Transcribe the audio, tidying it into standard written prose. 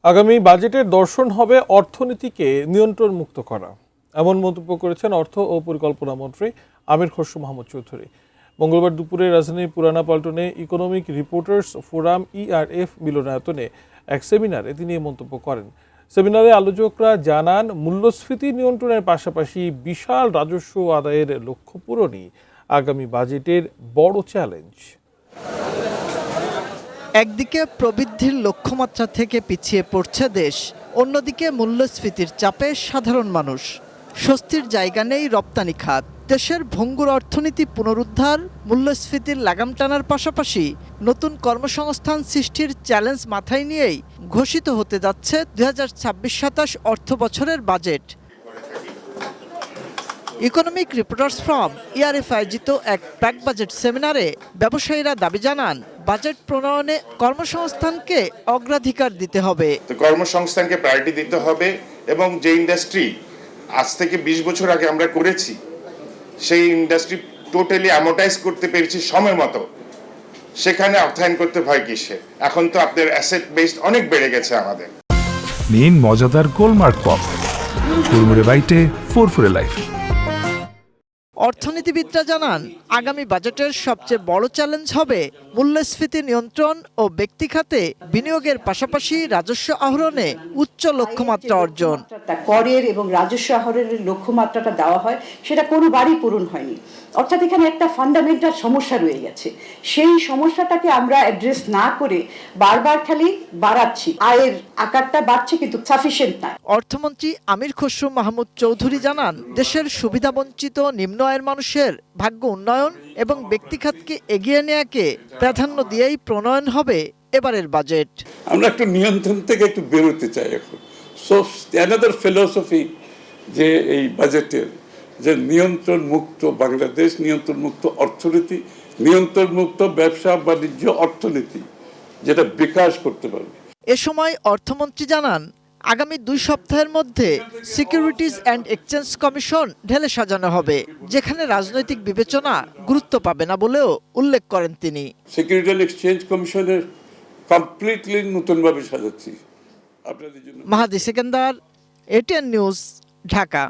আগামী বাজেটের দর্শন হবে অর্থনীতিকে নিয়ন্ত্রণ মুক্ত করা, এমন মন্তব্য করেছেন অর্থ ও পরিকল্পনা মন্ত্রী আমির খসরু মাহমুদ চৌধুরী। মঙ্গলবার দুপুরে রাজধানীর পুরানা পল্টনে ইকোনমিক রিপোর্টার্স ফোরাম ইআরএফ মিলনায়তনে এক সেমিনারে তিনি এই মন্তব্য করেন। সেমিনারে আলোচকরা জানান, মূল্যস্ফীতি নিয়ন্ত্রণের পাশাপাশি বিশাল রাজস্ব আদায়ের লক্ষ্য পূরণই আগামী বাজেটের বড় চ্যালেঞ্জ। একদিকে প্রবৃদ্ধির লক্ষ্যমাত্রা থেকে পিছিয়ে পড়ছে দেশ, অন্যদিকে মূল্যস্ফীতির চাপে সাধারণ মানুষ। স্বস্তির জায়গা নেই রপ্তানি খাত। দেশের ভঙ্গুর অর্থনীতি পুনরুদ্ধার, মূল্যস্ফীতির লাগাম টানার পাশাপাশি নতুন কর্মসংস্থান সৃষ্টির চ্যালেঞ্জ মাথায় নিয়েই ঘোষিত হতে যাচ্ছে 2026-27 অর্থ বছরের budget. Economic reporters from ERF আয়োজিত এক প্রাক বাজেট সেমিনারে ব্যবসায়ীরা দাবি জানান, বাজেট প্রণয়নে কর্মসংস্থানকে অগ্রাধিকার দিতে হবে। কর্মসংস্থানকে প্রায়োরিটি দিতে হবে এবং যে ইন্ডাস্ট্রি আজ থেকে 20 বছর আগে আমরা করেছি সেই ইন্ডাস্ট্রি টোটালি অ্যামোর্টাইজ করতে পেরেছি সময় মতো, সেখানে অর্থায়ন করতে ভয় কিসে? এখন তো আপনাদের অ্যাসেট বেসড অনেক বেড়ে গেছে আমাদের। নিন মজাদার গোলমার্ক পপ, কুড়মুড়ে বাইটে ফুরফুরে লাইফ। অর্থনীতিবিদরা জানান, আগামী বাজেটের সবচেয়ে বড় চ্যালেঞ্জ হবে মূল্যস্ফীতি নিয়ন্ত্রণ ও ব্যক্তি খাতে বিনিয়োগের পাশাপাশি রাজস্ব আহরণে উচ্চ লক্ষ্যমাত্রা অর্জন। করের এবং রাজস্ব আহরণের লক্ষ্যমাত্রাটা দেওয়া হয়, সেটা কোনোবারই পূরণ হয়নি। অর্থাৎ এখানে একটা ফান্ডামেন্টাল সমস্যা রয়ে গেছে। সেই সমস্যাটাকে আমরা অ্যাড্রেস না করে বারবার খালি বাড়াচ্ছি, আয়ের আকারটা বাড়ছে কিন্তু সাফিসিয়েন্ট না। অর্থমন্ত্রী আমির খসরু মাহমুদ চৌধুরী জানান, দেশের সুবিধাবঞ্চিত নিম্ন আয়ের মানুষের ভাগ্য উন্নয়ন এবং ব্যক্তিখাতকে এগিয়ে নেওয়াকে প্রাধান্য দিয়েই প্রণয়ন হবে এবারের বাজেট। আমরা একটু নিয়ন্ত্রণ থেকে একটু বেরোতে চাই এখন। সো অ্যানাদার ফিলসফি যে এই বাজেটের যে নিয়ন্ত্রণ মুক্ত বাংলাদেশ, নিয়ন্ত্রণ মুক্ত অর্থনীতি, নিয়ন্ত্রণ মুক্ত ব্যবসা বাণিজ্য অর্থনীতি, যেটা বিকাশ করতে পারবে। এ সময় অর্থমন্ত্রী জানান, আগামী 2 সপ্তাহের মধ্যে সিকিউরিটিজ অ্যান্ড এক্সচেঞ্জ কমিশন ঢেলে সাজানো হবে, যেখানে রাজনৈতিক বিবেচনা গুরুত্ব পাবে না বলেও উল্লেখ করেন তিনি। সিকিউরিটি অ্যান্ড এক্সচেঞ্জ কমিশনের কমপ্লিটলি নতুনভাবে সাজাচ্ছি আপনাদের জন্য। মাহাদি সেকেন্দার, এটিএন নিউজ, ঢাকা।